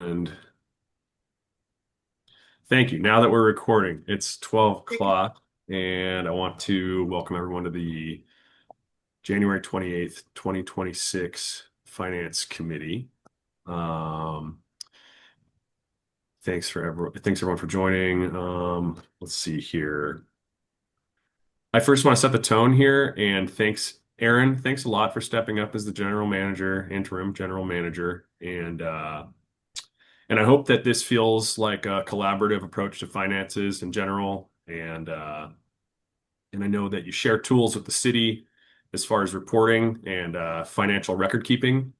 And thank you. Now that we're recording, it's 12 o'clock, and I want to welcome everyone to the January 28th, 2026 Finance Committee. Um, thanks everyone for joining. Let's see here. I first want to set the tone here, and thanks, Aaron. Thanks a lot for stepping up as the general manager, interim general manager, and I hope that this feels like a collaborative approach to finances in general. And I know that you share tools with the city as far as reporting and financial record keeping.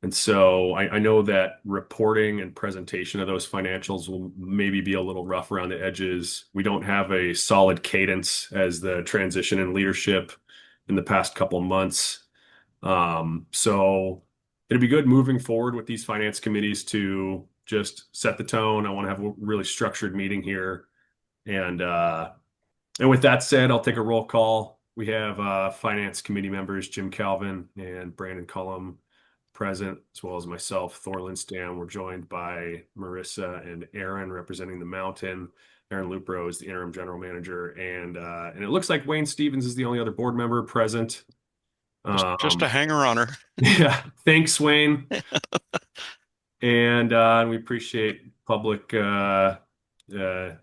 And so I know that reporting and presentation of those financials will maybe be a little rough around the edges. We don't have a solid cadence as the transition in leadership in the past couple of months. So it'd be good moving forward with these finance committees to just set the tone. I want to have a really structured meeting here. And with that said, I'll take a roll call. We have finance committee members Jim Calvin and Brandon Cullum present, as well as myself, Thor Linstam. We're joined by Marissa and Aaron representing the Mountain. Aaron Lupro is the interim general manager, and it looks like Wayne Stevens is the only other board member present. Just a Um, hanger-oner. yeah, thanks, Wayne. And we appreciate public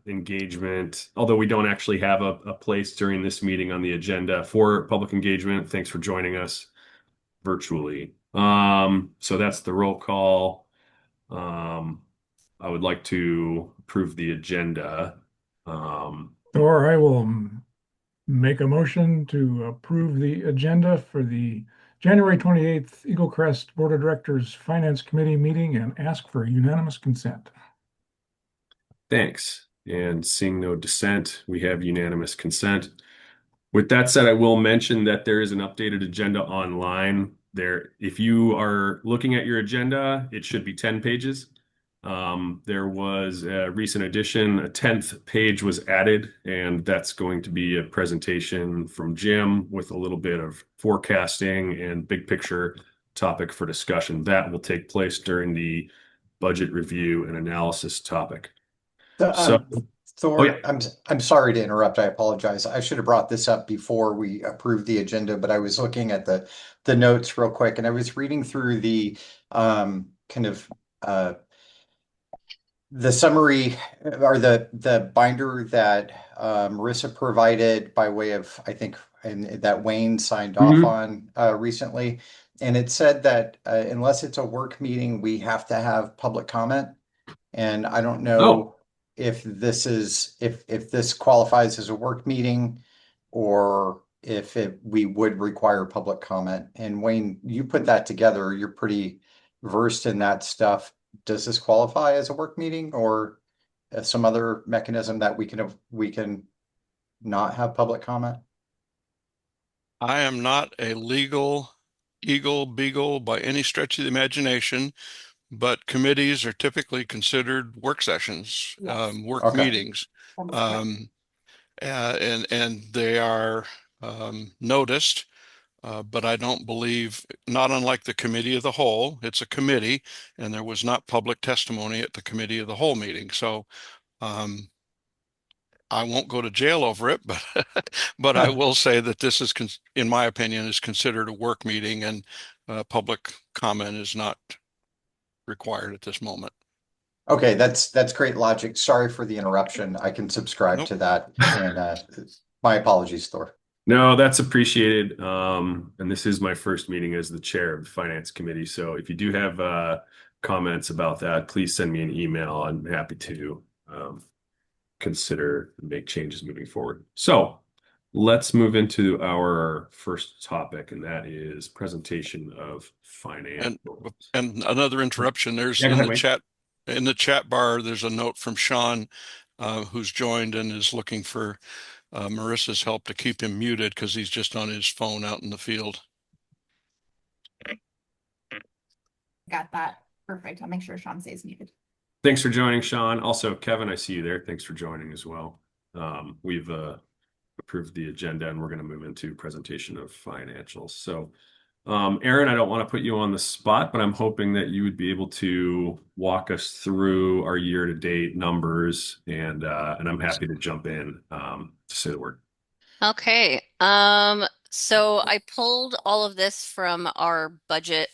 engagement, although we don't actually have a place during this meeting on the agenda for public engagement. Thanks for joining us virtually. So that's the roll call. Um, I would like to approve the agenda. Or I will make a motion to approve the agenda for the January 28th Eaglecrest Board of Directors Finance Committee meeting and ask for unanimous consent. Thanks. And seeing no dissent, we have unanimous consent. With that said, I will mention that there is an updated agenda online there. If you are looking at your agenda, it should be 10 pages. There was a recent addition, a 10th page was added, and that's going to be a presentation from Jim with a little bit of forecasting and big picture topic for discussion. That will take place during the budget review and analysis topic. So, So, oh yeah. Thor, I'm sorry to interrupt. I apologize. I should have brought this up before we approved the agenda, but I was looking at the notes real quick, and I was reading through the kind of the summary or the binder that Marissa provided by way of, I think, and that Wayne signed off Mhm. on recently. And it said that unless it's a work meeting, we have to have public comment. And I don't Oh, know if if this qualifies as a work meeting or if we would require public comment. And Wayne, you put that together. You're pretty versed in that stuff. Does this qualify as a work meeting or some other mechanism that we can not have public comment? I am not a legal eagle beagle by any stretch of the imagination, but committees are typically considered work sessions, work Okay. meetings. Um, and they are noticed, but I don't believe, not unlike the committee of the whole, it's a committee, and there was not public testimony at the committee of the whole meeting. So um, I won't go to jail over it, but but I will say that this is, in my opinion, is considered a work meeting, and public comment is not required at this moment. Okay, that's great logic. Sorry for the interruption. I can subscribe Nope. to that. And my apologies, Thor. no, that's appreciated. And this is my first meeting as the chair of the finance committee. So if you do have comments about that, please send me an email. I'm happy to consider and make changes moving forward. So let's move into our first topic, and that is presentation of finance. And and another interruption. There's Yeah, go ahead, Wayne. in the chat bar. There's a note from Sean, who's joined and is looking for Marissa's help to keep him muted because he's just on his phone out in the field. Got that. Perfect. I'll make sure Sean stays muted. Thanks for joining, Sean. Also, Kevin, I see you there. Thanks for joining as well. We've approved the agenda, and we're going to move into presentation of financials. So Aaron, I don't want to put you on the spot, but I'm hoping that you would be able to walk us through our year-to-date numbers, and I'm happy to jump in to say the word. Okay. So I pulled all of this from our budget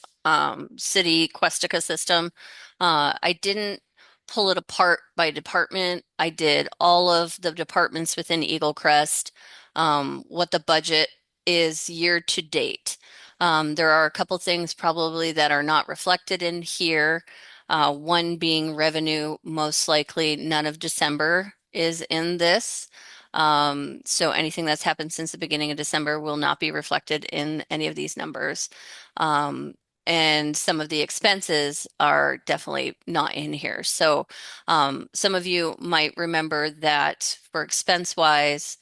city Questica system. I didn't pull it apart by department. I did all of the departments within Eaglecrest, what the budget is year to date. There are a couple things probably that are not reflected in here. One being revenue, most likely none of December is in this. So anything that's happened since the beginning of December will not be reflected in any of these numbers. Um, and some of the expenses are definitely not in here. So some of you might remember that for expense wise,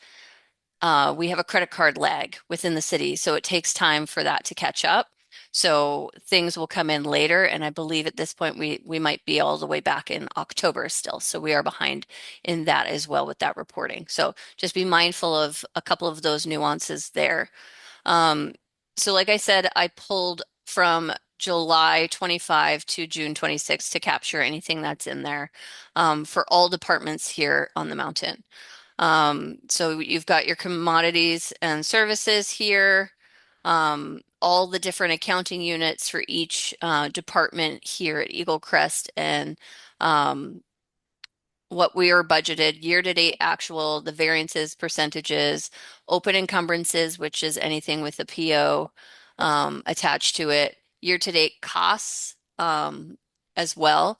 we have a credit card lag within the city, so it takes time for that to catch up. So things will come in later, and I believe at this point we might be all the way back in October still. So we are behind in that as well with that reporting. So just be mindful of a couple of those nuances there. Um, so like I said, I pulled from July 25 to June 26 to capture anything that's in there for all departments here on the mountain. So you've got your commodities and services here, all the different accounting units for each department here at Eaglecrest, and um, what we are budgeted, year-to-date actual, the variances, percentages, open encumbrances, which is anything with a PO attached to it, year-to-date costs as well.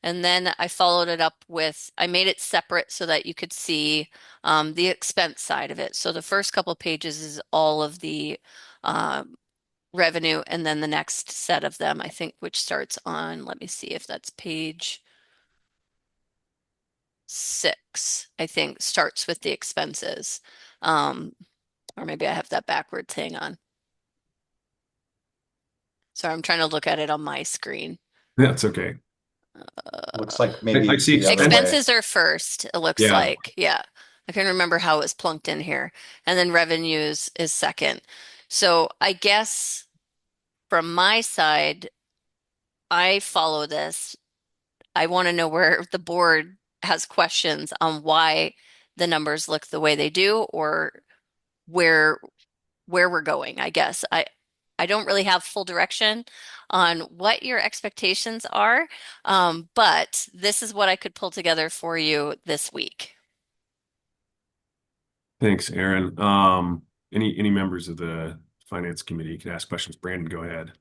And then I followed it up with, I made it separate so that you could see the expense side of it. So the first couple pages is all of the revenue, and then the next set of them, I think, which starts on, let me see if that's page 6, I think, starts with the expenses. Um, or maybe I have that backwards. Hang on. Sorry, I'm trying to look at it on my screen. That's okay. Looks like maybe I it's see the other expense. way. Expenses are first, it looks Yeah. like. Yeah. I can remember how it was plunked in here. And then revenues is second. So I guess from my side, I follow this. I want to know where the board has questions on why the numbers look the way they do, or where we're going, I guess. I don't really have full direction on what your expectations are, but this is what I could pull together for you this week. Thanks, Aaron. Any members of the finance committee can ask questions. Brandon, go ahead.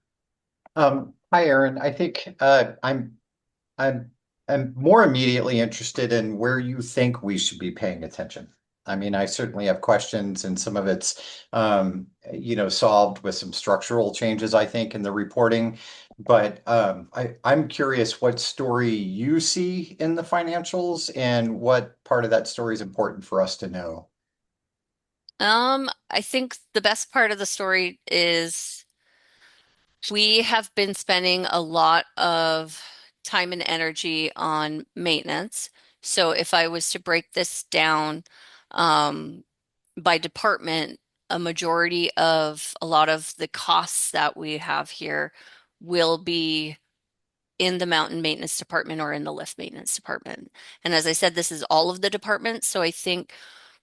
Hi, Aaron. I think I'm I'm more immediately interested in where you think we should be paying attention. I mean, I certainly have questions, and some of it's solved with some structural changes, I think, in the reporting. But I'm curious what story you see in the financials and what part of that story is important for us to know. I think the best part of the story is we have been spending a lot of time and energy on maintenance. So if I was to break this down um, by department, a majority of a lot of the costs that we have here will be in the mountain maintenance department or in the lift maintenance department. And as I said, this is all of the departments. So I think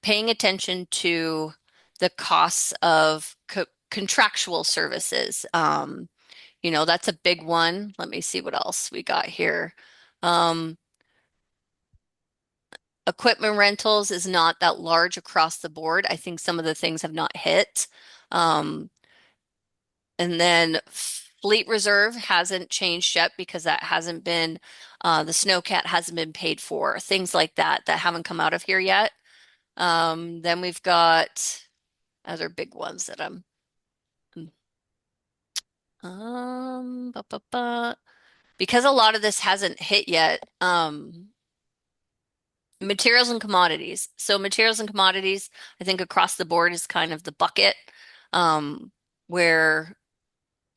paying attention to the costs of contractual services. That's a big one. Let me see what else we got here. Um, Equipment rentals is not that large across the board. I think some of the things have not hit. Um, and then fleet reserve hasn't changed yet because that hasn't been, the snowcat hasn't been paid for, things like that that haven't come out of here yet. Then we've got other big ones that because a lot of this hasn't hit yet. Materials and commodities. So materials and commodities, I think across the board is kind of the bucket um, where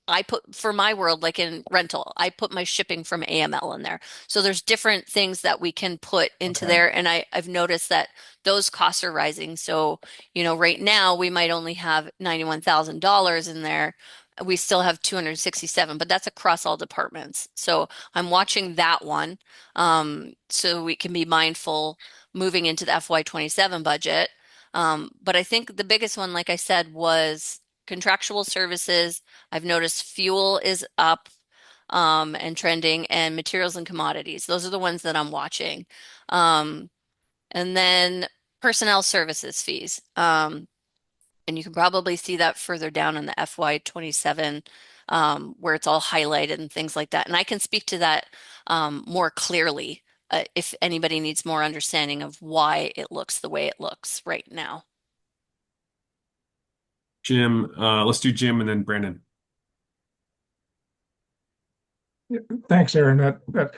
I put for my world, like in rental, I put my shipping from AML in there. So there's different things that we can put into Okay. there. And I've noticed that those costs are rising. So, right now we might only have $91,000 in there. we still have 267, but that's across all departments. So I'm watching that one. So we can be mindful moving into the FY27 budget. But I think the biggest one, like I said, was contractual services. I've noticed fuel is up, and trending, and materials and commodities. Those are the ones that I'm watching. And then personnel services fees. And you can probably see that further down in the FY27, where it's all highlighted and things like that. And I can speak to that more clearly if anybody needs more understanding of why it looks the way it looks right now. Jim, let's do Jim and then Brandon. Thanks, Aaron. That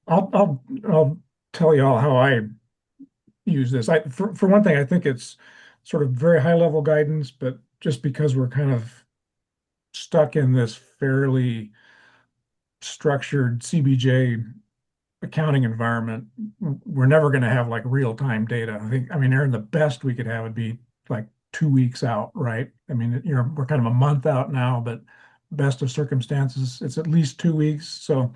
I'll tell you all how I use this. For one thing, I think it's sort of very high level guidance, but just because we're kind of stuck in this fairly structured CBJ accounting environment, we're never going to have like real time data. I mean, Aaron, the best we could have would be like 2 weeks out, right? I mean, we're kind of a month out now, but best of circumstances, it's at least 2 weeks. So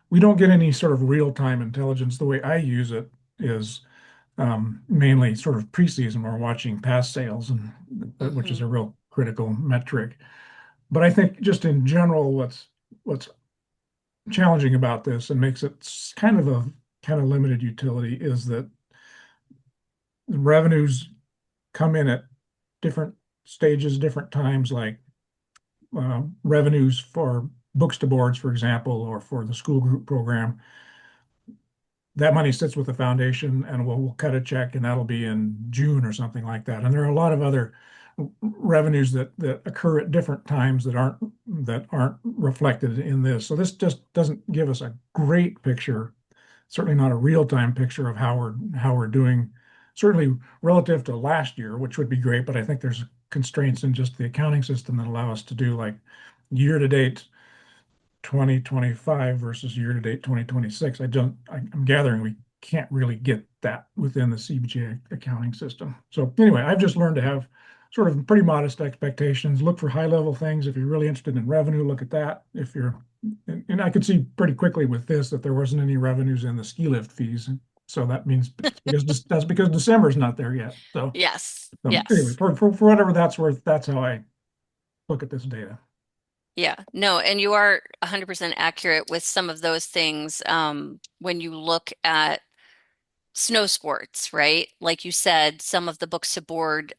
we don't get any sort of real time intelligence. The way I use it is mainly sort of preseason. We're watching past sales, and which is a real critical metric. But I think just in general, what's challenging about this and makes it kind of a kind of limited utility is that the revenues come in at different stages, different times, like revenues for books to boards, for example, or for the school group program. That money sits with the foundation, and we'll cut a check, and that'll be in June or something like that. And there are a lot of other revenues that occur at different times that aren't reflected in this. So this just doesn't give us a great picture, certainly not a real-time picture of how we're doing, certainly relative to last year, which would be great, but I think there's constraints in just the accounting system that allow us to do like year-to-date 2025 versus year-to-date 2026. I'm gathering we can't really get that within the CBJ accounting system. So anyway, I've just learned to have sort of pretty modest expectations. Look for high-level things. If you're really interested in revenue, look at that. And I could see pretty quickly with this that there wasn't any revenues in the ski lift fees. So that means that's because December's not there yet. So, Yes. Anyway, Yes. for whatever that's worth, that's how I look at this data. Yeah, no, and you are 100% accurate with some of those things. When you look at snow sports, right? Like you said, some of the books to board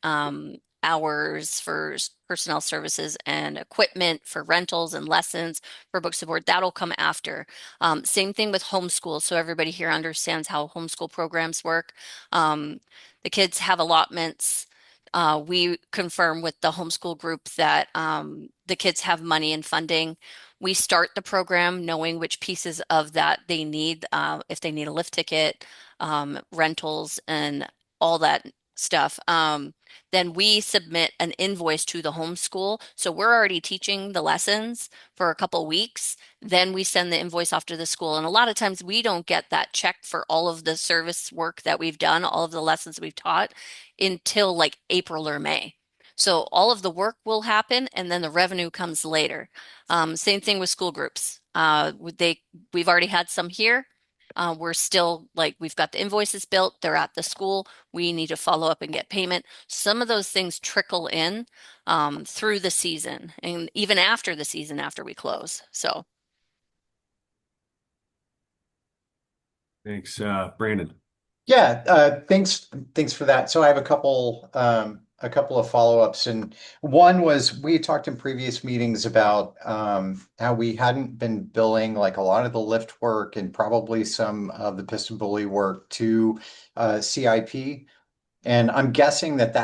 hours for personnel services and equipment for rentals and lessons for books to board, that'll come after. Same thing with homeschool. So everybody here understands how homeschool programs work. The kids have allotments. We confirm with the homeschool group that the kids have money and funding. We start the program knowing which pieces of that they need, if they need a lift ticket, rentals, and all that stuff. Then we submit an invoice to the homeschool. So we're already teaching the lessons for a couple weeks. Then we send the invoice off to the school. And a lot of times we don't get that check for all of the service work that we've done, all of the lessons we've taught until like April or May. So all of the work will happen and then the revenue comes later. Same thing with school groups. We've already had some here. We're still like, we've got the invoices built, they're at the school. We need to follow up and get payment. Some of those things trickle in through the season and even after the season after we close. So, Thanks, Brandon. Yeah, thanks for that. So I have a couple of follow-ups, and one was we talked in previous meetings about how we hadn't been billing like a lot of the lift work and probably some of the piston bully work to CIP, and I'm guessing that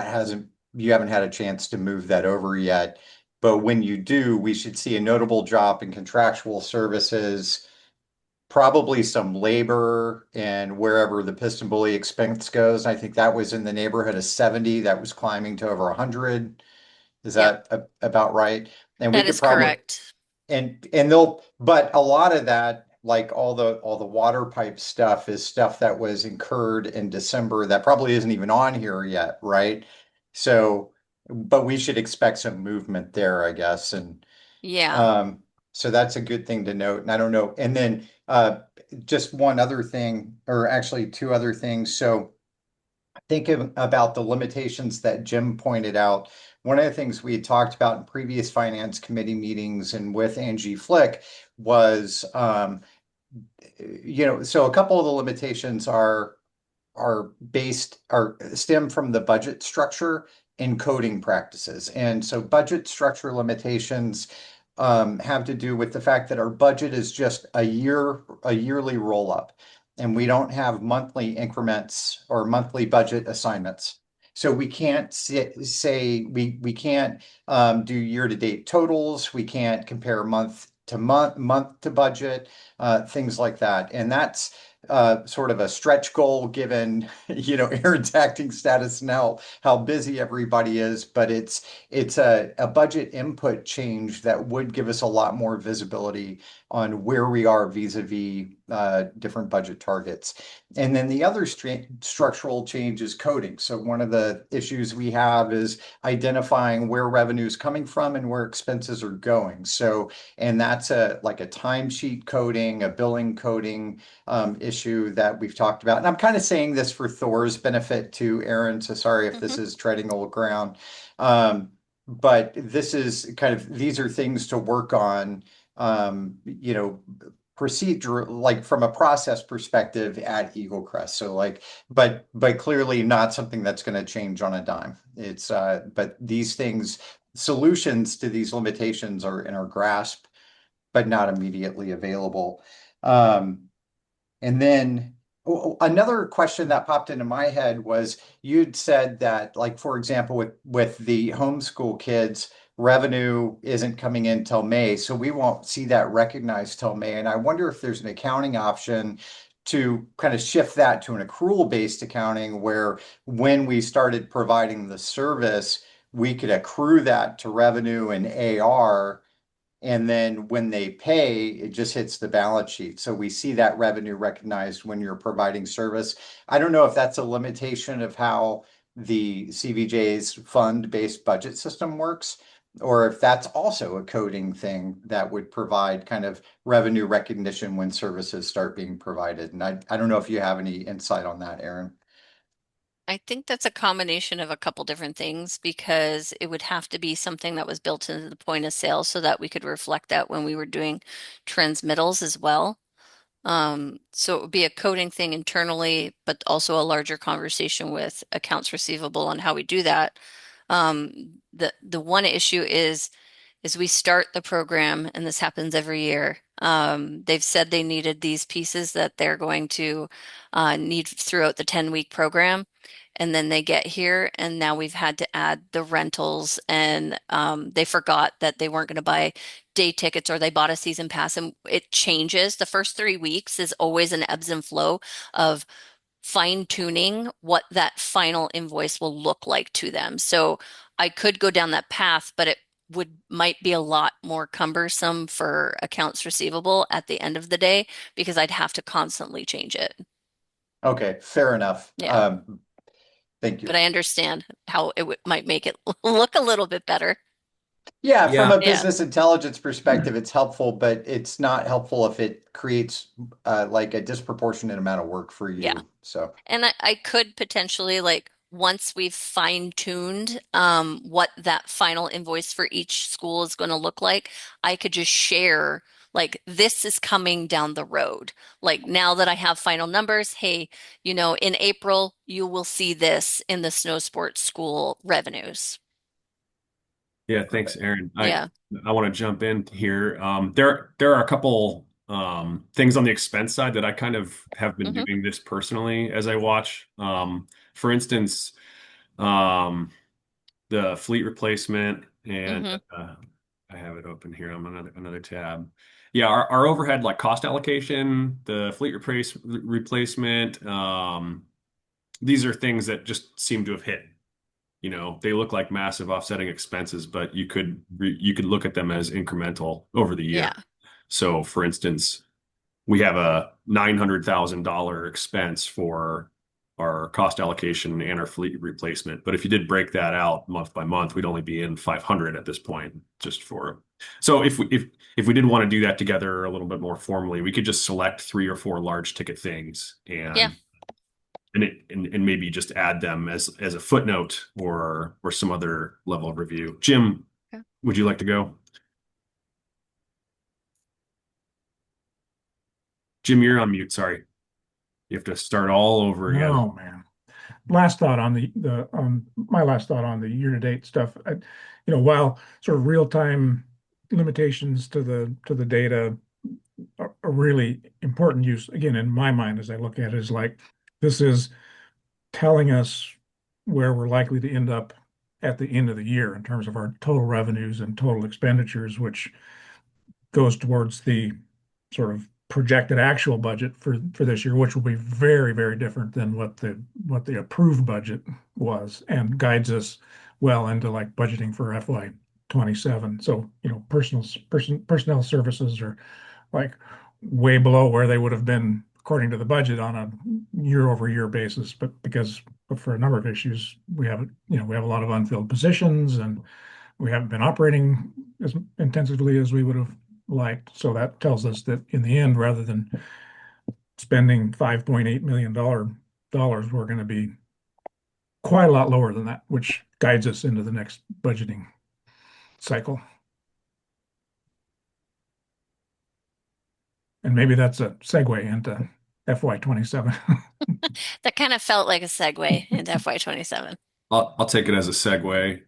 you haven't had a chance to move that over yet. But when you do, we should see a notable drop in contractual services, probably some labor and wherever the piston bully expense goes. I think that was in the neighborhood of 70. That was climbing to over 100. Is yep, that about right? And we that could is probably correct. and they'll but a lot of that, like all the water pipe stuff, is stuff that was incurred in December that probably isn't even on here yet, right? So but we should expect some movement there, I guess. And Yeah. so that's a good thing to note. And I don't know. And then just one other thing, or actually two other things. So thinking about the limitations that Jim pointed out, one of the things we had talked about in previous finance committee meetings and with Angie Flick was, so a couple of the limitations are stem from the budget structure and coding practices. And so budget structure limitations have to do with the fact that our budget is just a yearly roll up, and we don't have monthly increments or monthly budget assignments. So we can't say we can't do year to date totals. We can't compare month to budget, things like that. And that's sort of a stretch goal given, Aaron's acting status now, how busy everybody is, but it's a budget input change that would give us a lot more visibility on where we are vis-a-vis different budget targets. And then the other structural change is coding. So one of the issues we have is identifying where revenue is coming from and where expenses are going. So, and that's like a timesheet coding, a billing coding issue that we've talked about. And I'm kind of saying this for Thor's benefit to Aaron, so sorry if this is treading old ground. But this is these are things to work on, procedure, like from a process perspective at Eaglecrest. So but clearly not something that's going to change on a dime. It's, but these things, solutions to these limitations are in our grasp, but not immediately available. And then another question that popped into my head was you'd said that, like, for example, with the homeschool kids, revenue isn't coming in till May, so we won't see that recognized till May. And I wonder if there's an accounting option to kind of shift that to an accrual-based accounting where when we started providing the service, we could accrue that to revenue and AR, and then when they pay, it just hits the balance sheet. So we see that revenue recognized when you're providing service. I don't know if that's a limitation of how the CVJ's fund-based budget system works, or if that's also a coding thing that would provide kind of revenue recognition when services start being provided. And I don't know if you have any insight on that, Aaron. I think that's a combination of a couple different things because it would have to be something that was built into the point of sale so that we could reflect that when we were doing transmittals as well. So it would be a coding thing internally, but also a larger conversation with accounts receivable on how we do that. The one issue is we start the program, and this happens every year. They've said they needed these pieces that they're going to need throughout the 10-week program. And then they get here, and now we've had to add the rentals, and they forgot that they weren't going to buy day tickets or they bought a season pass, and it changes. The first 3 weeks is always an ebbs and flow of fine tuning what that final invoice will look like to them. So I could go down that path, but it might be a lot more cumbersome for accounts receivable at the end of the day because I'd have to constantly change it. Okay, fair enough. Yeah. Thank But you. I understand how it might make it look a little bit better. Yeah, from Yeah. a Yeah. business intelligence perspective, it's helpful, but it's not helpful if it creates like a disproportionate amount of work for Yeah. you. So, And I could potentially, like, once we've fine-tuned what that final invoice for each school is going to look like, I could just share, like, this is coming down the road. Like, now that I have final numbers, hey, in April, you will see this in the snow sports school revenues. Yeah, thanks, Aaron. Yeah. I want to jump in here. There are a couple things on the expense side that I kind of have been Hmm. doing this personally as I watch. For instance, um, the fleet replacement, and Hmm. I have it open here on another tab. Yeah, our overhead, like cost allocation, the fleet replacement. These are things that just seem to have hit. They look like massive offsetting expenses, but you could look at them as incremental over the year. Yeah. So, for instance, we have a $900,000 expense for our cost allocation and our fleet replacement. But if you did break that out month by month, we'd only be in 500 at this point, just for. So if we did want to do that together a little bit more formally, we could just select 3 or 4 large ticket things Yeah. and maybe just add them as a footnote or some other level of review. Jim, Yeah. would you like to go? Jim, you're on mute. Sorry. You have to start all over again. Oh, man. Last thought on my last thought on the year-to-date stuff. While sort of real-time limitations to the data are a really important use, again, in my mind, as I look at it, is like this is telling us where we're likely to end up at the end of the year in terms of our total revenues and total expenditures, which goes towards the sort of projected actual budget for this year, which will be very, very different than what the approved budget was, and guides us well into like budgeting for FY 27. So, personnel services are like way below where they would have been according to the budget on a year over year basis, but for a number of issues, we have a lot of unfilled positions, and we haven't been operating as intensively as we would have liked. So that tells us that in the end, rather than spending $5.8 million, we're going to be quite a lot lower than that, which guides us into the next budgeting cycle. And maybe that's a segue into FY 27. That kind of felt like a segue into FY 27. I'll take it as a segue.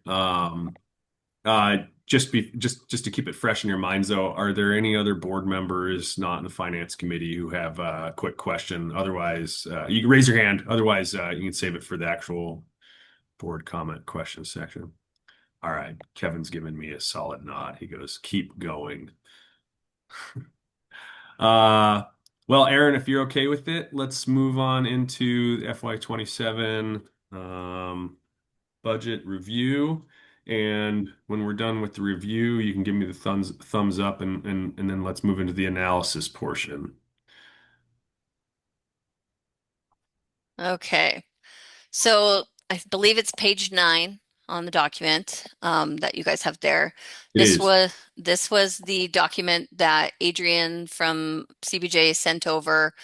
Just to keep it fresh in your minds, though, are there any other board members not in the finance committee who have a quick question? Otherwise, you can raise your hand. Otherwise, you can save it for the actual board comment question section. All right, Kevin's giving me a solid nod. He goes, "Keep going." Uh, well, Aaron, if you're okay with it, let's move on into the FY 27 budget review. And when we're done with the review, you can give me the thumbs up and then let's move into the analysis portion. Okay. So I believe it's page 9 on the document that you guys have there. It This is. was the document that Adrienne from CBJ sent over.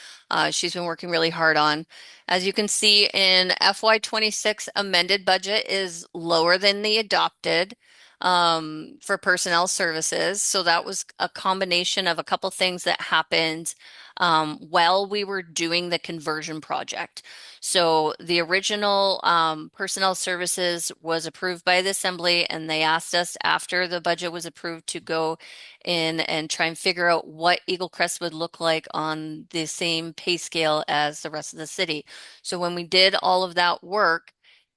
She's been working really hard on. As you can see, in FY 26 amended budget is lower than the adopted for personnel services. So that was a combination of a couple things that happened while we were doing the conversion project. So the original personnel services was approved by the assembly, and they asked us after the budget was approved to go in and try and figure out what Eaglecrest would look like on the same pay scale as the rest of the city. So when we did all of that work,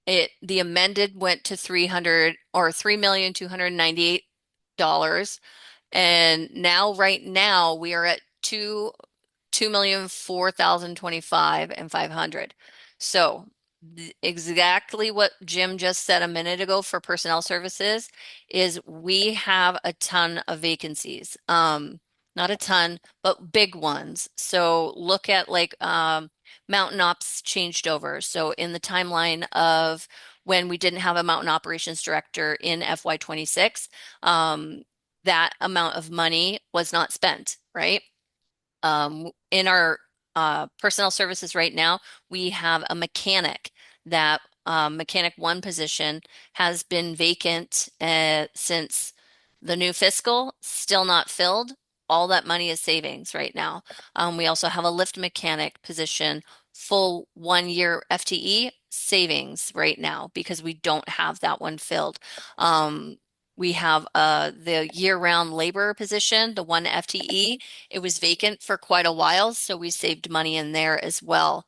the amended went to 300 or $3,298. And now, right now, we are at 2,004,025 and 500. So exactly what Jim just said a minute ago for personnel services is we have a ton of vacancies. Not a ton, but big ones. So look at like Mountain Ops changed over. So in the timeline of when we didn't have a mountain operations director in FY 26, that amount of money was not spent, right? In our personnel services right now, we have a mechanic. That mechanic 1 position has been vacant since the new fiscal, still not filled. All that money is savings right now. We also have a lift mechanic position, full 1 year FTE savings right now because we don't have that one filled. We have the year-round labor position, the 1 FTE. It was vacant for quite a while, so we saved money in there as well.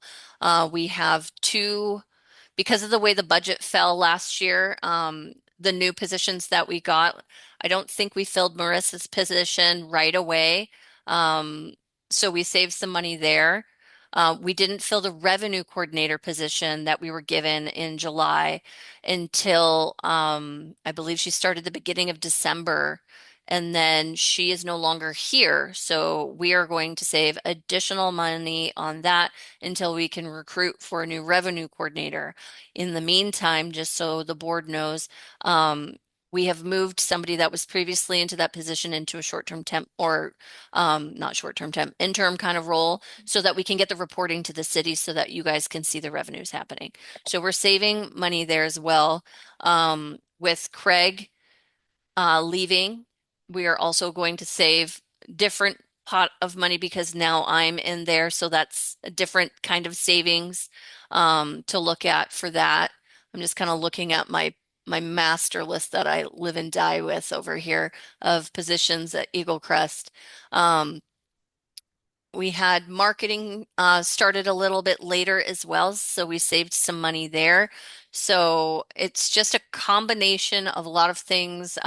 We have 2, because of the way the budget fell last year, the new positions that we got, I don't think we filled Marissa's position right away. So we saved some money there. We didn't fill the revenue coordinator position that we were given in July until I believe she started the beginning of December. and then she is no longer here. So we are going to save additional money on that until we can recruit for a new revenue coordinator. In the meantime, just so the board knows, we have moved somebody that was previously into that position into a short-term temp or not short-term temp, interim kind of role so that we can get the reporting to the city so that you guys can see the revenues happening. So we're saving money there as well. With Craig leaving, we are also going to save different pot of money because now I'm in there. So that's a different kind of savings to look at for that. I'm just kind of looking at my master list that I live and die with over here of positions at Eaglecrest. Um, we had marketing started a little bit later as well, so we saved some money there. So it's just a combination of a lot of things.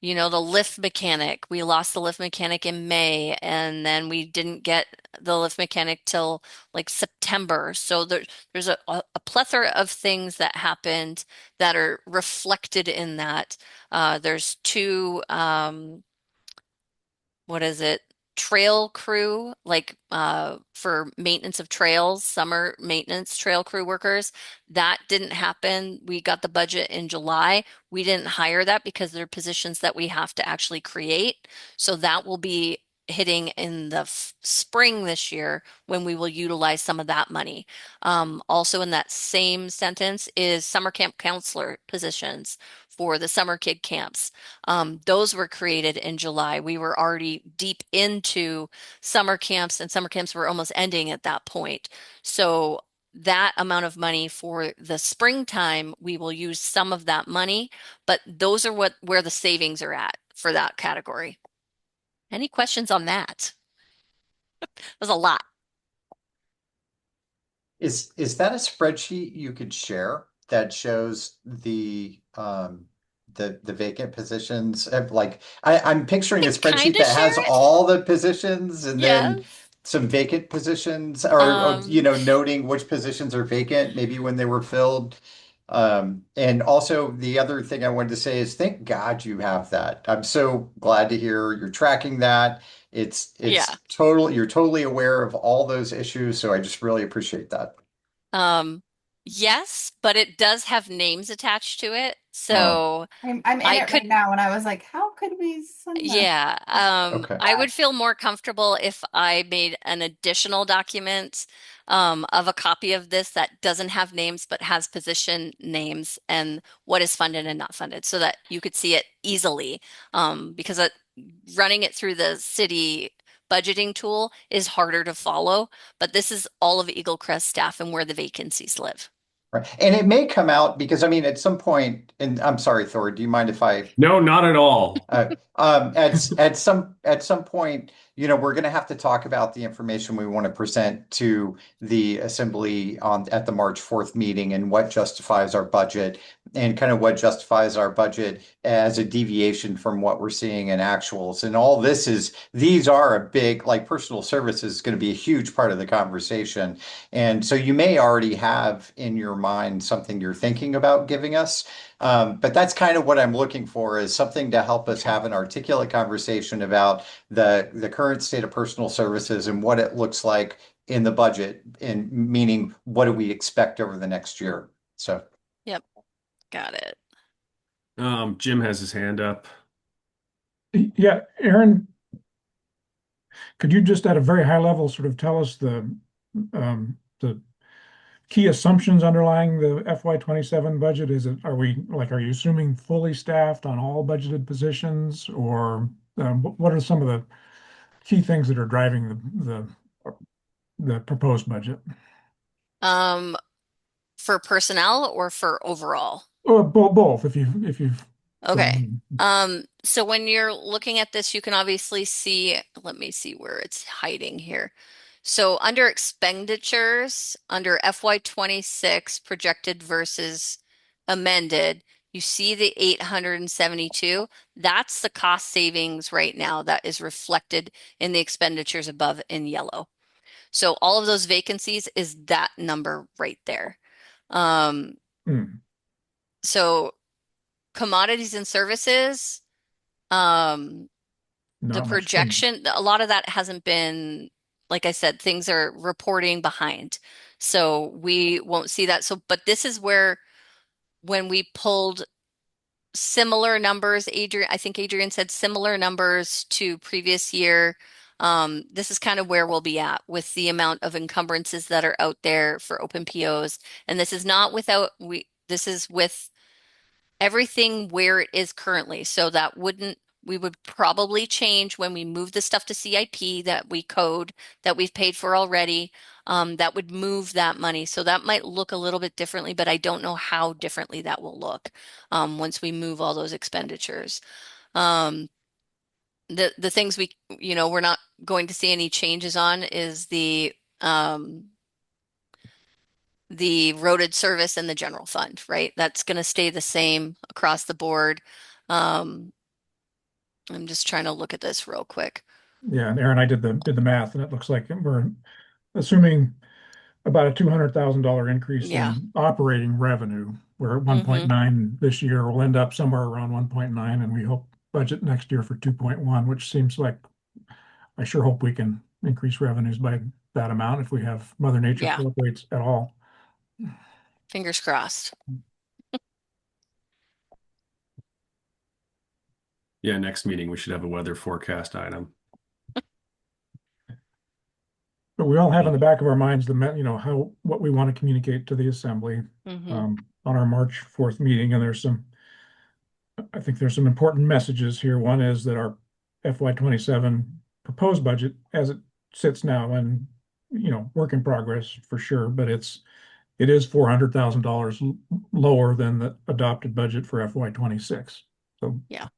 The lift mechanic, we lost the lift mechanic in May, and then we didn't get the lift mechanic till like September. So there's a plethora of things that happened that are reflected in that. There's two what is it? Trail crew, like for maintenance of trails, summer maintenance trail crew workers. That didn't happen. We got the budget in July. We didn't hire that because they're positions that we have to actually create. So that will be hitting in the spring this year when we will utilize some of that money. Also in that same sentence is summer camp counselor positions for the summer kid camps. Those were created in July. We were already deep into summer camps, and summer camps were almost ending at that point. So that amount of money for the springtime, we will use some of that money, but those are where the savings are at for that category. Any questions on that? There's a lot. Is that a spreadsheet you could share that shows the vacant positions? Like I'm picturing a Can kind spreadsheet of that has share it. all the positions and then Yes. some vacant positions or Um, noting which positions are vacant, maybe when they were filled. And also the other thing I wanted to say is thank God you have that. I'm so glad to hear you're tracking that. yeah. You're totally aware of all those issues, so I just really appreciate that. Um, yes, but it does have names attached to it. Oh, So I'm in I it right could now, and I was like, how could we send that? Yeah, okay. I would feel more comfortable if I made an additional document of a copy of this that doesn't have names but has position names and what is funded and not funded so that you could see it easily. Because running it through the city budgeting tool is harder to follow, but this is all of Eaglecrest staff and where the vacancies live. Right. And it may come out because I mean, at some point, and I'm sorry, Thor, do you mind if I No, not at all. at some point, we're going to have to talk about the information we want to present to the assembly on at the March 4th meeting and what justifies our budget and kind of what justifies our budget as a deviation from what we're seeing in actuals. And all these are a big, like personal services is going to be a huge part of the conversation. And so you may already have in your mind something you're thinking about giving us. But that's kind of what I'm looking for is something to help us Okay. have an articulate conversation about the current state of personal services and what it looks like in the budget, and meaning what do we expect over the next year. So Yep, got it. Jim has his hand up. Yeah, Aaron, could you just at a very high level sort of tell us the key assumptions underlying the FY27 budget? Are you assuming fully staffed on all budgeted positions, or what are some of the key things that are driving the proposed budget? Um, for personnel or for overall? Or both, if you've so Okay. So when you're looking at this, you can obviously see, let me see where it's hiding here. So under expenditures, under FY26 projected versus amended, you see the 872. That's the cost savings right now that is reflected in the expenditures above in yellow. So all of those vacancies is that number right there. Um, Hmm. so commodities and services. The Not much change. projection, a lot of that hasn't been, like I said, things are reporting behind. So we won't see that. So, but this is where when we pulled similar numbers, Adrian, I think Adrian said similar numbers to previous year. This is kind of where we'll be at with the amount of encumbrances that are out there for open POs. And this is not without this is with everything where it is currently. So that wouldn't, we would probably change when we move the stuff to CIP that we code that we've paid for already. That would move that money. So that might look a little bit differently, but I don't know how differently that will look once we move all those expenditures. Um, the things we're not going to see any changes on is the roaded service and the general fund, right? That's going to stay the same across the board. Um, I'm just trying to look at this real quick. Yeah, and Aaron, I did the math, and it looks like we're assuming about a $200,000 increase Yeah. in operating revenue. We're at hmm 1.9 this year. We'll end up somewhere around 1.9, and we hope budget next year for 2.1, which seems like I sure hope we can increase revenues by that amount if we have Mother Nature Yeah. cooperates at all. Fingers crossed. Yeah, next meeting we should have a weather forecast item. But we all have in the back of our minds how what we want to communicate to the assembly hmm on our March 4th meeting, and I think there's some important messages here. One is that our FY27 proposed budget, as it sits now, and work in progress for sure, but it is $400,000 lower than the adopted budget for FY26. So Yeah.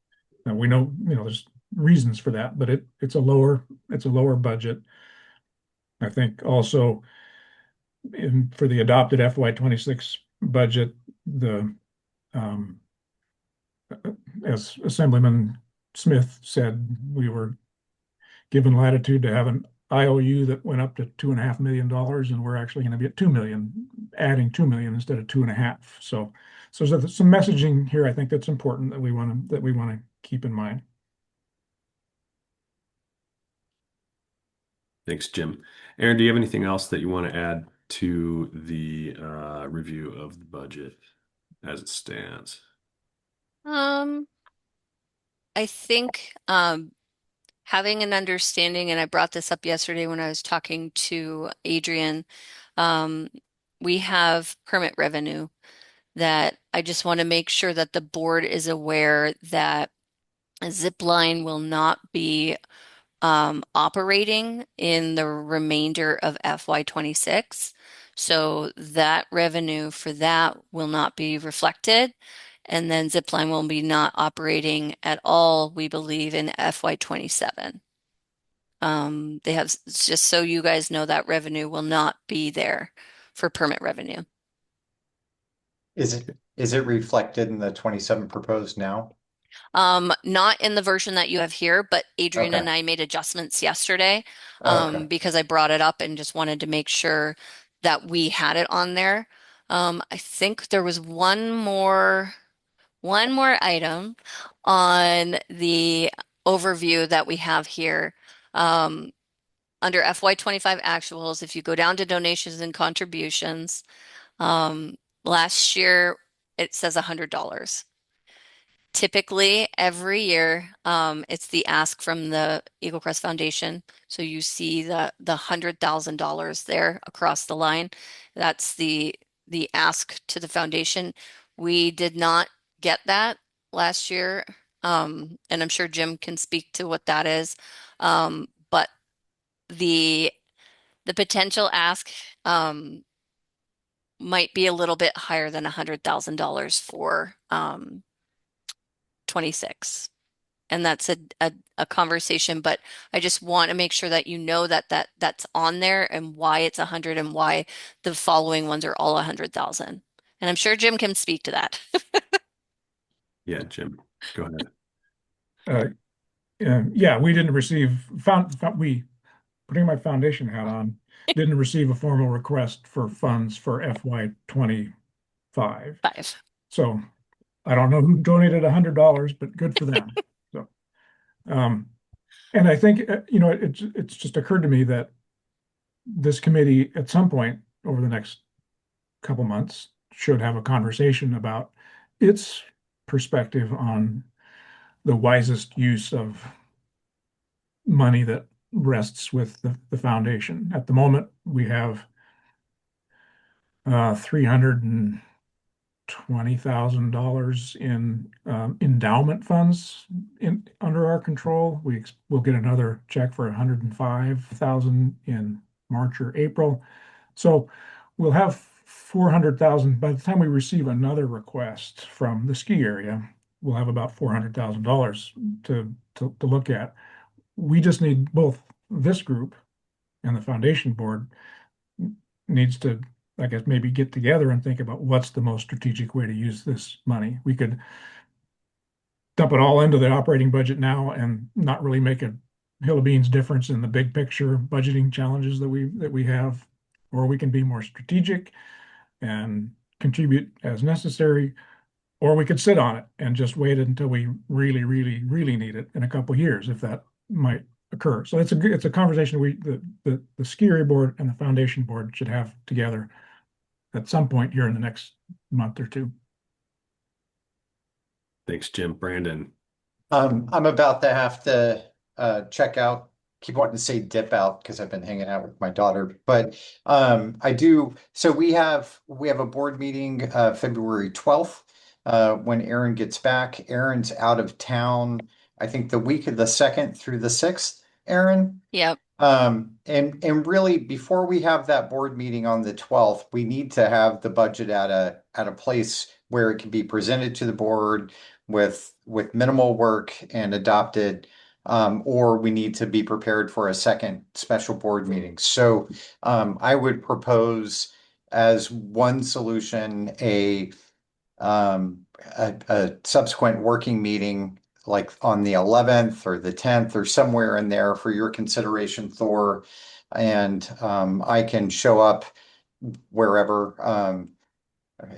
now we know, there's reasons for that, but it's a lower budget. I think also for the adopted FY26 budget, the um, as Assemblyman Smith said, we were given latitude to have an IOU that went up to $2.5 million, and we're actually going to be at 2 million, adding 2 million instead of 2.5. So there's some messaging here I think that's important that we want to keep in mind. Thanks, Jim. Aaron, do you have anything else that you want to add to the review of the budget as it stands? Um, I think having an understanding, and I brought this up yesterday when I was talking to Adrian, um, we have permit revenue that I just want to make sure that the board is aware that a zip line will not be operating in the remainder of FY26. So that revenue for that will not be reflected. And then Zipline will be not operating at all, we believe, in FY27. They have, just so you guys know, that revenue will not be there for permit revenue. Is it reflected in the 27 proposed now? Not in the version that you have here, but Adrian Okay. and I made adjustments yesterday, Okay. because I brought it up and just wanted to make sure that we had it on there. I think there was one more item on the overview that we have here. Under FY25 actuals, if you go down to donations and contributions, last year it says $100. Typically, every year, it's the ask from the Eaglecrest Foundation. So you see the $100,000 there across the line. That's the ask to the foundation. We did not get that last year, and I'm sure Jim can speak to what that is. But the potential ask might be a little bit higher than $100,000 for 26. And that's a conversation, but I just want to make sure that you know that's on there and why it's 100 and why the following ones are all 100,000. And I'm sure Jim can speak to that. Yeah, Jim, go ahead. Yeah, we didn't receive we putting my foundation hat on didn't receive a formal request for funds for FY25. 5. So I don't know who donated $100, but good for them. So And I think, it's just occurred to me that this committee at some point over the next couple months should have a conversation about its perspective on the wisest use of money that rests with the foundation. At the moment, we have 320,000 in endowment funds under our control. We'll get another check for 105,000 in March or April. So we'll have 400,000 by the time we receive another request from the ski area. We'll have about $400,000 to look at. We just need both this group and the foundation board needs to, I guess, maybe get together and think about what's the most strategic way to use this money. We could dump it all into the operating budget now and not really make a hill of beans difference in the big picture budgeting challenges that we have, or we can be more strategic and contribute as necessary, or we could sit on it and just wait until we really, really, really need it in a couple of years, if that might occur. So it's a conversation the ski area board and the foundation board should have together at some point here in the next month or two. Thanks, Jim. Brandon. I'm about to have to check out. Keep wanting to say dip out because I've been hanging out with my daughter. But I do. So we have a board meeting February 12th when Aaron gets back. Aaron's out of town, I think the week of the 2nd through the 6th, Aaron. Yep. And really before we have that board meeting on the 12th, we need to have the budget at a place where it can be presented to the board with minimal work and adopted, or we need to be prepared for a second special board meeting. So I would propose as one solution a subsequent working meeting like on the 11th or the 10th or somewhere in there for your consideration, Thor. And I can show up wherever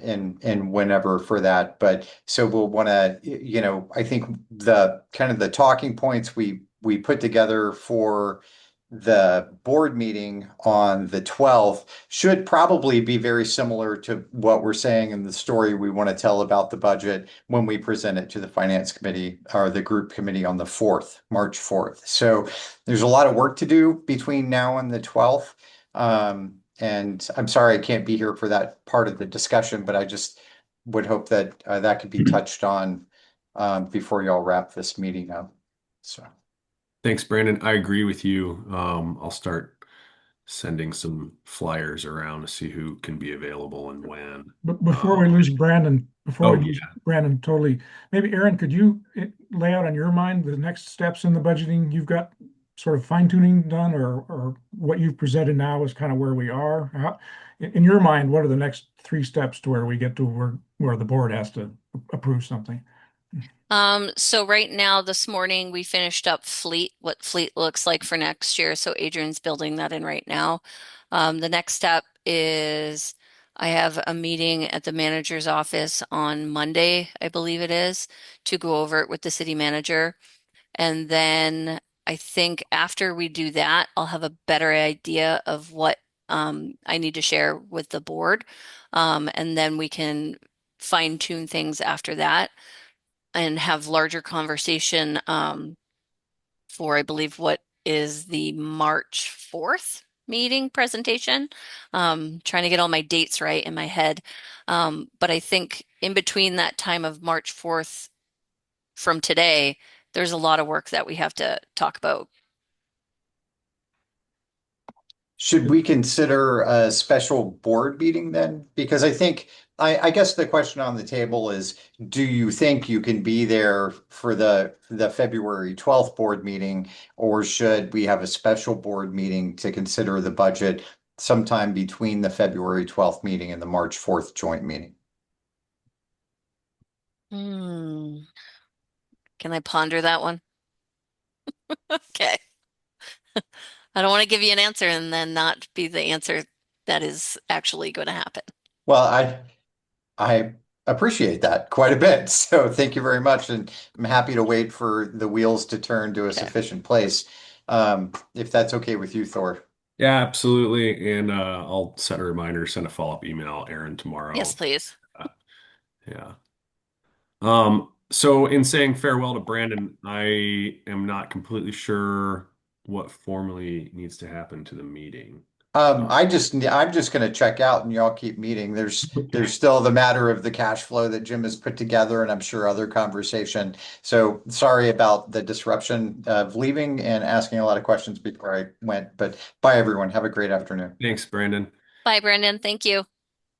and whenever for that. But so we'll want to, I think the kind of the talking points we put together for the board meeting on the 12th should probably be very similar to what we're saying in the story we want to tell about the budget when we present it to the finance committee or the group committee on the 4th, March 4th. So there's a lot of work to do between now and the 12th. And I'm sorry I can't be here for that part of the discussion, but I just would hope that that could be touched on before y'all wrap this meeting up. So. Thanks, Brandon. I agree with you. I'll start sending some flyers around to see who can be available and when. But before we lose Brandon, totally, maybe Aaron, could you lay out on your mind the next steps in the budgeting? You've got sort of fine tuning done, or what you've presented now is kind of where we are. In your mind, what are the next 3 steps to where we get to where the board has to approve something? So right now, this morning, we finished up what fleet looks like for next year. So Adrian's building that in right now. The next step is I have a meeting at the manager's office on Monday, I believe it is, to go over it with the city manager. And then I think after we do that, I'll have a better idea of what I need to share with the board. And then we can fine tune things after that and have larger conversation for, I believe, what is the March 4th meeting presentation. Trying to get all my dates right in my head. But I think in between that time of March 4th from today, there's a lot of work that we have to talk about. Should we consider a special board meeting then? Because I guess the question on the table is, do you think you can be there for the February 12th board meeting, or should we have a special board meeting to consider the budget sometime between the February 12th meeting and the March 4th joint meeting? Can I ponder that one? Okay. I don't want to give you an answer and then not be the answer that is actually going to happen. Well, appreciate that quite a bit. So thank you very much. And I'm happy to wait for the wheels to turn to a Okay. sufficient place. If that's okay with you, Thor. Yeah, absolutely. And I'll set a reminder, send a follow-up email, Aaron, Yes, tomorrow. please. Yeah. So in saying farewell to Brandon, I am not completely sure what formally needs to happen to the meeting. I'm just going to check out and y'all keep meeting. There's Okay. still the matter of the cash flow that Jim has put together, and I'm sure other conversation. So sorry about the disruption of leaving and asking a lot of questions before I went. But bye, everyone. Have a great afternoon. Thanks, Brandon. Bye, Brandon. Thank you.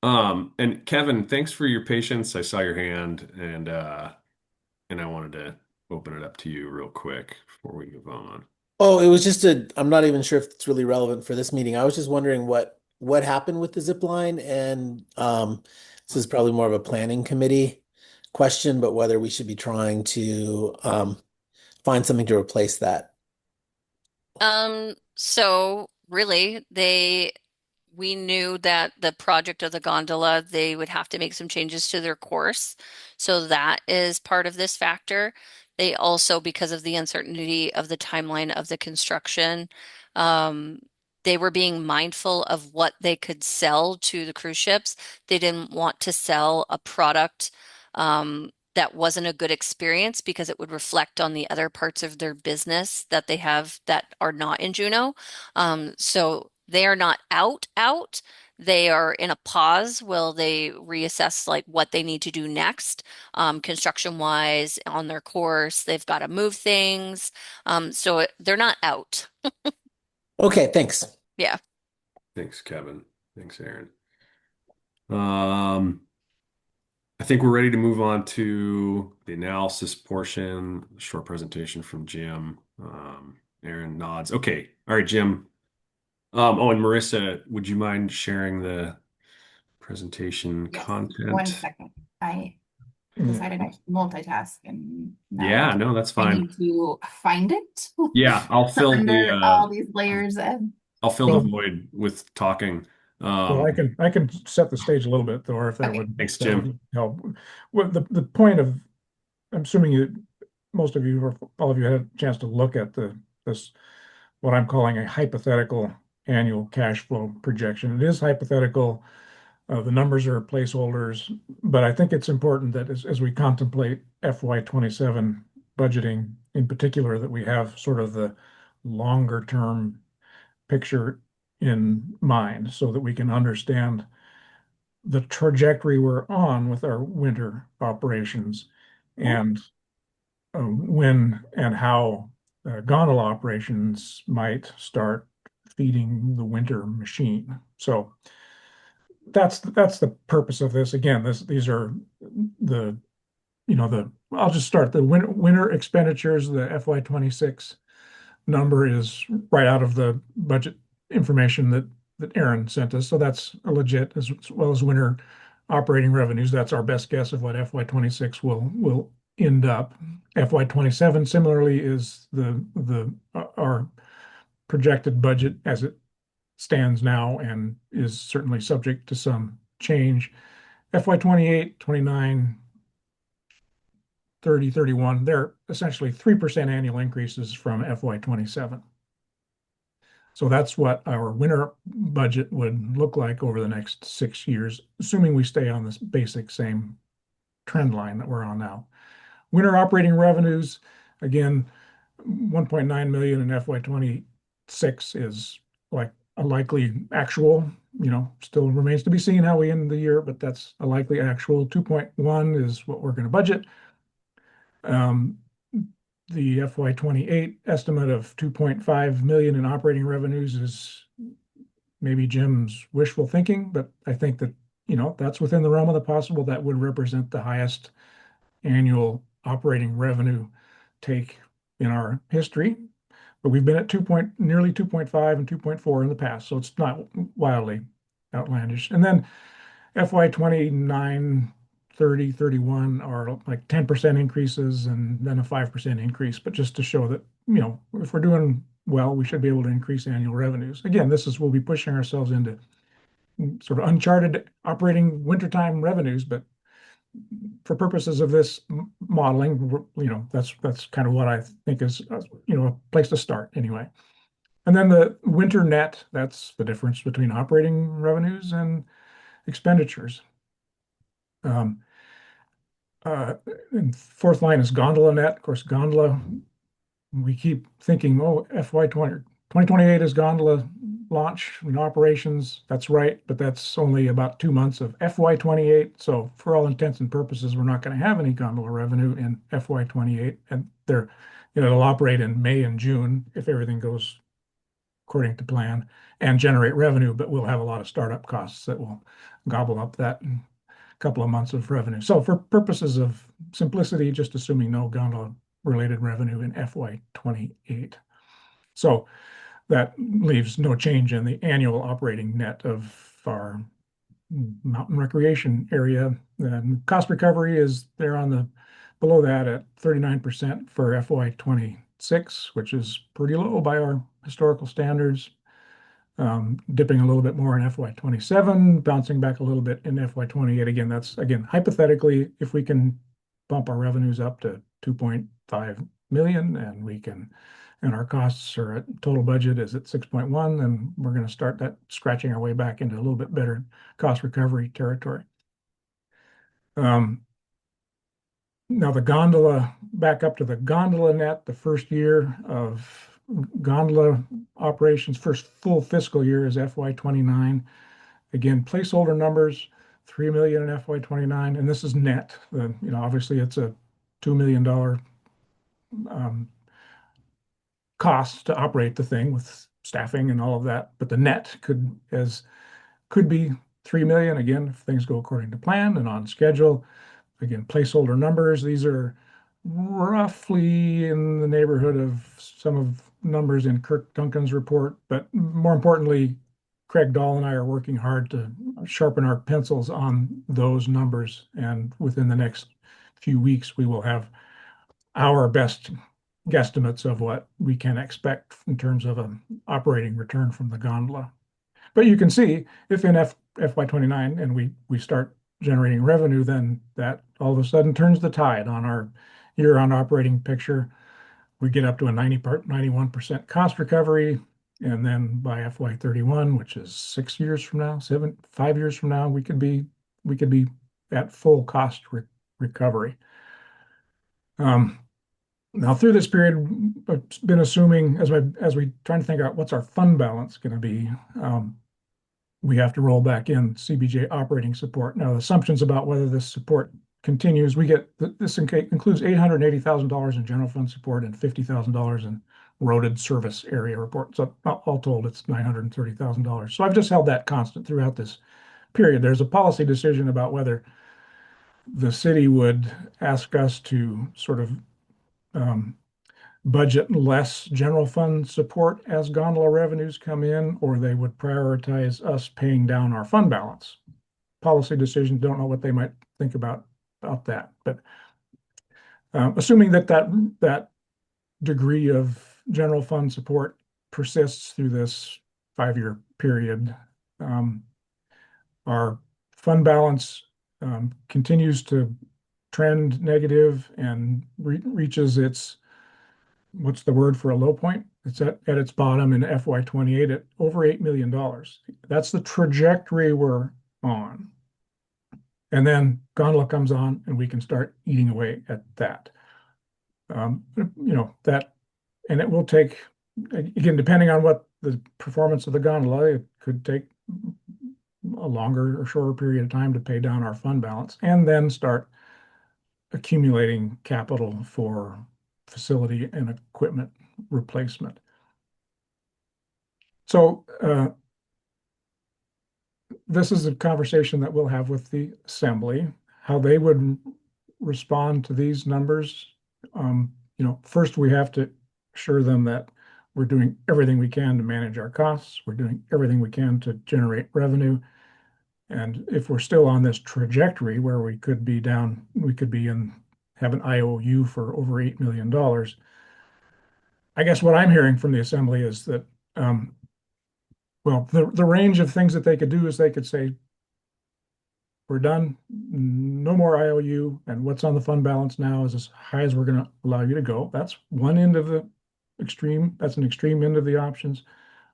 And Kevin, thanks for your patience. I saw your hand and I wanted to open it up to you real quick before we move on. Oh, it was just I'm not even sure if it's really relevant for this meeting. I was just wondering what happened with the zip line, and this is probably more of a planning committee question, but whether we should be trying to find something to replace that. So really, we knew that the project of the gondola, they would have to make some changes to their course. So that is part of this factor. They also, because of the uncertainty of the timeline of the construction, um, they were being mindful of what they could sell to the cruise ships. They didn't want to sell a product that wasn't a good experience because it would reflect on the other parts of their business that they have that are not in Juneau. So they are not out. They are in a pause while they reassess like what they need to do next, construction wise on their course. They've got to move things. They're not out. Okay, thanks. Yeah. Thanks, Kevin. Thanks, Aaron. Um, I think we're ready to move on to the analysis portion, short presentation from Jim. Aaron nods. Okay. All right, Jim. Oh, and Marissa, would you mind sharing the presentation Yes, one content? second. I Mm. decided I should multitask and Yeah, now no, that's I fine. need to find it Yeah, I'll fill under all the these layers and I'll fill the Well, void with talking. well, I can set the stage a little bit, Thor, if okay. Thanks, that Jim. would help. Well, the point of, I'm assuming most of you or all of you had a chance to look at this what I'm calling a hypothetical annual cash flow projection. It is hypothetical. The numbers are placeholders, but I think it's important that as we contemplate FY27 budgeting in particular, that we have sort of the longer term picture in mind so that we can understand the trajectory we're on with our winter operations and when and how gondola operations might start feeding the winter machine. So that's the purpose of this. Again, these are the I'll just start the winter expenditures. The FY26 number is right out of the budget information that Aaron sent us. So that's a legit, as well as winter operating revenues. That's our best guess of what FY26 will end up. FY27 similarly is the our projected budget as it stands now and is certainly subject to some change. FY28, 29, 30, 31, they're essentially 3% annual increases from FY27. So that's what our winter budget would look like over the next 6 years, assuming we stay on this basic same trend line that we're on now. Winter operating revenues, again, 1.9 million in FY26 is like a likely actual, still remains to be seen how we end the year, but that's a likely actual. 2.1 is what we're going to budget. The FY28 estimate of 2.5 million in operating revenues is maybe Jim's wishful thinking, but I think that, that's within the realm of the possible. That would represent the highest annual operating revenue take in our history. But we've been at nearly 2.5 and 2.4 in the past, so it's not wildly outlandish. And then FY29, 30, 31 are like 10% increases and then a 5% increase. But just to show that, if we're doing well, we should be able to increase annual revenues. Again, we'll be pushing ourselves into sort of uncharted operating wintertime revenues, but for purposes of this modeling, that's kind of what I think is, a place to start anyway. And then the winter net, that's the difference between operating revenues and expenditures. Um, and fourth line is gondola net. Of course, gondola, we keep thinking, oh, FY 2028 is gondola launch and operations. That's right, but that's only about 2 months of FY 28. So for all intents and purposes, we're not going to have any gondola revenue in FY 28. And it'll operate in May and June if everything goes according to plan and generate revenue, but we'll have a lot of startup costs that will gobble up that couple of months of revenue. So for purposes of simplicity, just assuming no gondola related revenue in FY 28. So that leaves no change in the annual operating net of our mountain recreation area. And cost recovery is there below that at 39% for FY 26, which is pretty low by our historical standards. Dipping a little bit more in FY 27, bouncing back a little bit in FY 28. Again, that's hypothetically, if we can bump our revenues up to 2.5 million and our costs are at total budget is at 6.1, then we're going to start that scratching our way back into a little bit better cost recovery territory. Now back up to the gondola net, the first year of gondola operations, first full fiscal year is FY 29. Again, placeholder numbers, 3 million in FY 29, and this is net. Obviously it's a $2 million cost to operate the thing with staffing and all of that, but the net could be 3 million again if things go according to plan and on schedule. Again, placeholder numbers. These are roughly in the neighborhood of some of numbers in Kirk Duncan's report, but more importantly, Craig Dahl and I are working hard to sharpen our pencils on those numbers. And within the next few weeks, we will have our best guesstimates of what we can expect in terms of an operating return from the gondola. But you can see if in FY 29 and we start generating revenue, then that all of a sudden turns the tide on our year-on operating picture. We get up to a 91% cost recovery, and then by FY 31, which is 5 years from now, we could be at full cost recovery. Now through this period, I've been assuming as we try to think out what's our fund balance going to be. We have to roll back in CBJ operating support. Now, the assumptions about whether this support continues, this includes $880,000 in general fund support and $50,000 in roaded service area report. So all told, it's $930,000. So I've just held that constant throughout this period. There's a policy decision about whether the city would ask us to sort of budget less general fund support as gondola revenues come in, or they would prioritize us paying down our fund balance. Policy decisions, don't know what they might think about that. But assuming that degree of general fund support persists through this 5-year period, our fund balance continues to trend negative and reaches what's the word for a low point? It's at its bottom in FY 28 at over $8 million. That's the trajectory we're on. And then gondola comes on and we can start eating away at that. And it will take, again, depending on what the performance of the gondola, it could take a longer or shorter period of time to pay down our fund balance and then start accumulating capital for facility and equipment replacement. So this is a conversation that we'll have with the assembly, how they would respond to these numbers. First we have to assure them that we're doing everything we can to manage our costs. We're doing everything we can to generate revenue. And if we're still on this trajectory where we could be have an IOU for over $8 million. I guess what I'm hearing from the assembly is that, the range of things that they could do is they could say, we're done, no no more IOU, and what's on the fund balance now is as high as we're going to allow you to go. That's one end of the extreme. That's an extreme end of the options.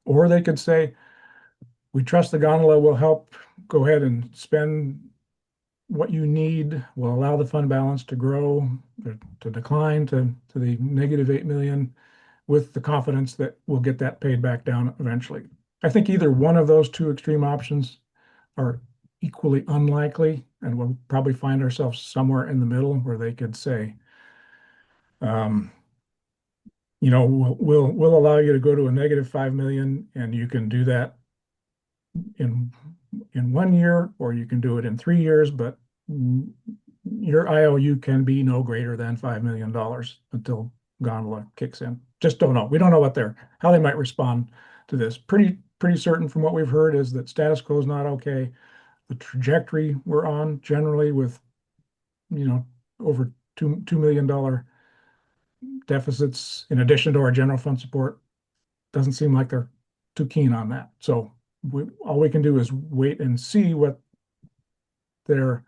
Or they could say, we trust the gondola will help. Go ahead and spend what you need. Will allow the fund balance to grow, to decline to the negative 8 million, with the confidence that we'll get that paid back down eventually. I think either one of those two extreme options are equally unlikely, and we'll probably find ourselves somewhere in the middle where they could say, um, we'll allow you to go to a negative 5 million, and you can do that in 1 year, or you can do it in 3 years, but your IOU can be no greater than $5 million until gondola kicks in. Just don't know. We don't know how they might respond to this. Pretty certain from what we've heard is that status quo is not okay. The trajectory we're on generally with, over $2 million deficits in addition to our general fund support, doesn't seem like they're too keen on that. So all we can do is wait and see what their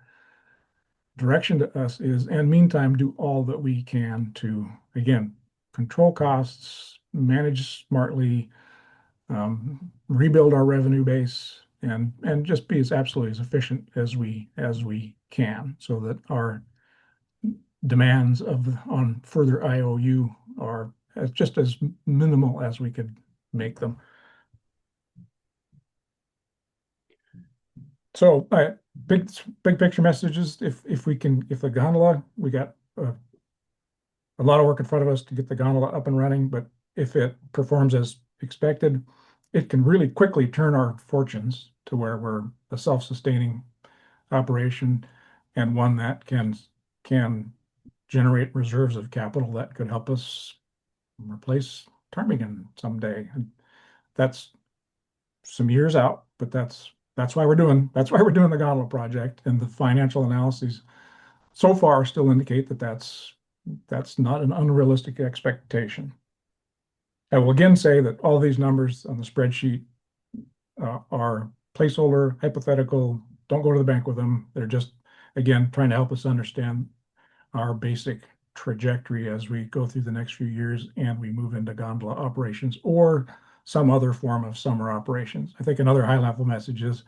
direction to us is, and meantime, do all that we can to, again, control costs, manage smartly, rebuild our revenue base, and just be absolutely as efficient as we can, so that our demands on further IOU are just as minimal as we could make them. So, big picture messages. If the gondola, we got a lot of work in front of us to get the gondola up and running, but if it performs as expected, it can really quickly turn our fortunes to where we're a self-sustaining operation, and one that can generate reserves of capital that could help us replace Ptarmigan someday. And that's some years out, but that's why we're doing the gondola project, and the financial analyses so far still indicate that that's not an unrealistic expectation. I will again say that all these numbers on the spreadsheet are placeholder, hypothetical. Don't go to the bank with them. They're just, again, trying to help us understand our basic trajectory as we go through the next few years and we move into gondola operations or some other form of summer operations. I think another high level message is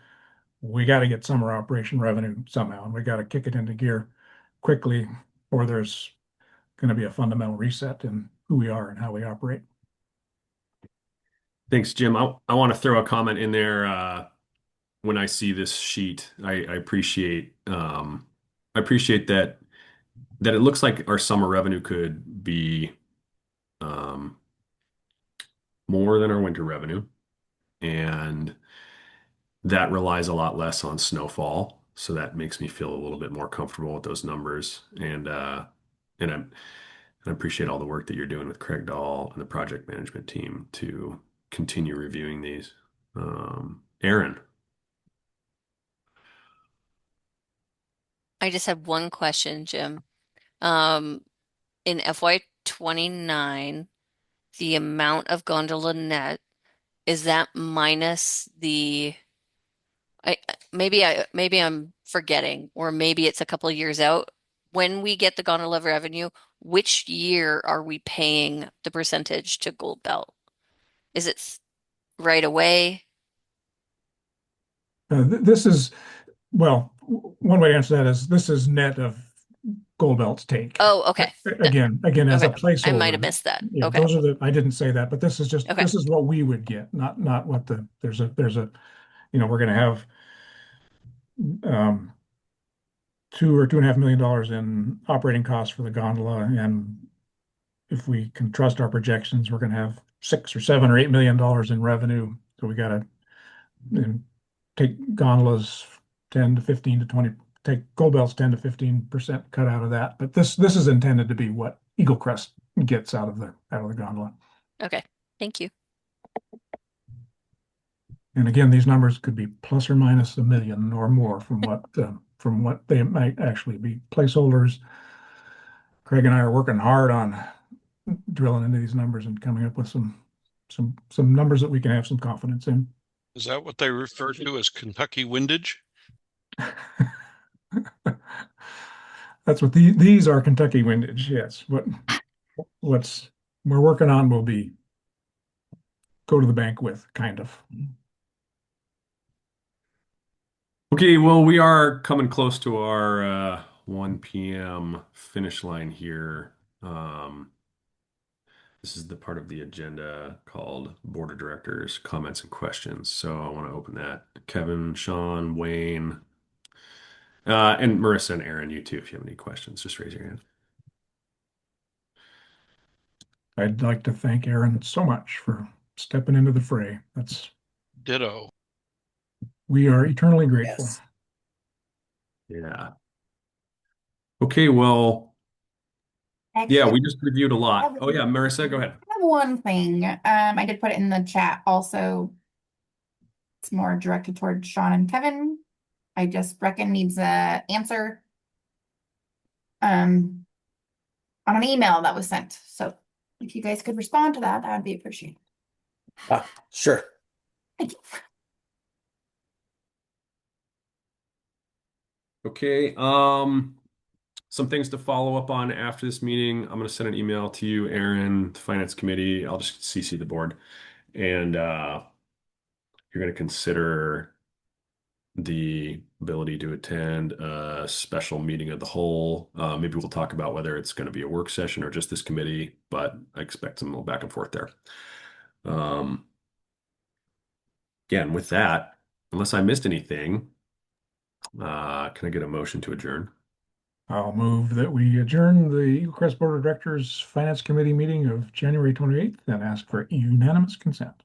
we got to get summer operation revenue somehow, and we got to kick it into gear quickly, or there's going to be a fundamental reset in who we are and how we operate. Thanks, Jim. I want to throw a comment in there. When I see this sheet, I appreciate that it looks like our summer revenue could be more than our winter revenue, and that relies a lot less on snowfall. So that makes me feel a little bit more comfortable with those numbers. And I appreciate all the work that you're doing with Craig Dahl and the project management team to continue reviewing these. Aaron. I just have one question, Jim. In FY 29, the amount of gondola net, is that minus maybe I'm forgetting, or maybe it's a couple of years out. When we get the gondola revenue, which year are we paying the percentage to Gold Belt? Is it right away? This is, well, one way to answer that is this is net of Gold Belt's take. Oh, okay. Again, as a Okay. placeholder. I might have missed that. Yeah, Okay. I didn't say that, but this is just, Okay. this is what we would get, not what there's a, we're going to have um, $2 or $2.5 million in operating costs for the gondola. And if we can trust our projections, we're going to have $6 or $7 or $8 million in revenue. So we got to take gondolas 10 to 15 to 20, take Gold Belt's 10 to 15% cut out of that. But this is intended to be what Eaglecrest gets out of the gondola. Okay. Thank you. And again, these numbers could be plus or minus $1 million or more from what they might actually be placeholders. Craig and I are working hard on drilling into these numbers and coming up with some numbers that we can have some confidence in. Is that what they refer to as Kentucky windage? That's what these are, Kentucky windage. Yes. What's we're working on will be go to the bank with, kind of. Okay, well, we are coming close to our 1 p.m. finish line here. This is the part of the agenda called Board of Directors Comments and Questions. So I want to open that. Kevin, Sean, Wayne, and Marissa and Aaron, you too, if you have any questions, just raise your hand. I'd like to thank Aaron so much for stepping into the fray. Ditto. We are eternally grateful. Yes. Yeah. Okay, well, yeah, Actually, we just reviewed a I lot. have- Oh yeah, Marissa, go ahead. I have one thing. I did put it in the chat also. It's more directed toward Sean and Kevin. I just reckon needs a answer on an email that was sent. So if you guys could respond to that, that would be appreciated. Sure. Thank you. Okay, some things to follow up on after this meeting. I'm going to send an email to you, Aaron, the Finance Committee. I'll just CC the board. And you're going to consider the ability to attend a special meeting of the whole. Maybe we'll talk about whether it's going to be a work session or just this committee, but I expect some little back and forth there. Again, with that, unless I missed anything, can I get a motion to adjourn? I'll move that we adjourn the Eaglecrest Board of Directors Finance Committee meeting of January 28th and ask for unanimous consent.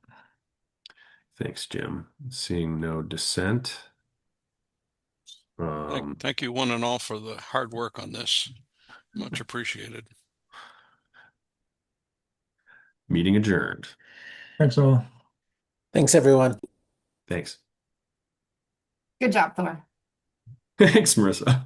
Thanks, Jim. Seeing no dissent. Thank you one and all for the hard work on this. Much appreciated. Meeting adjourned. Thanks all. Thanks, everyone. Thanks. Good job, Thor. Thanks, Marissa.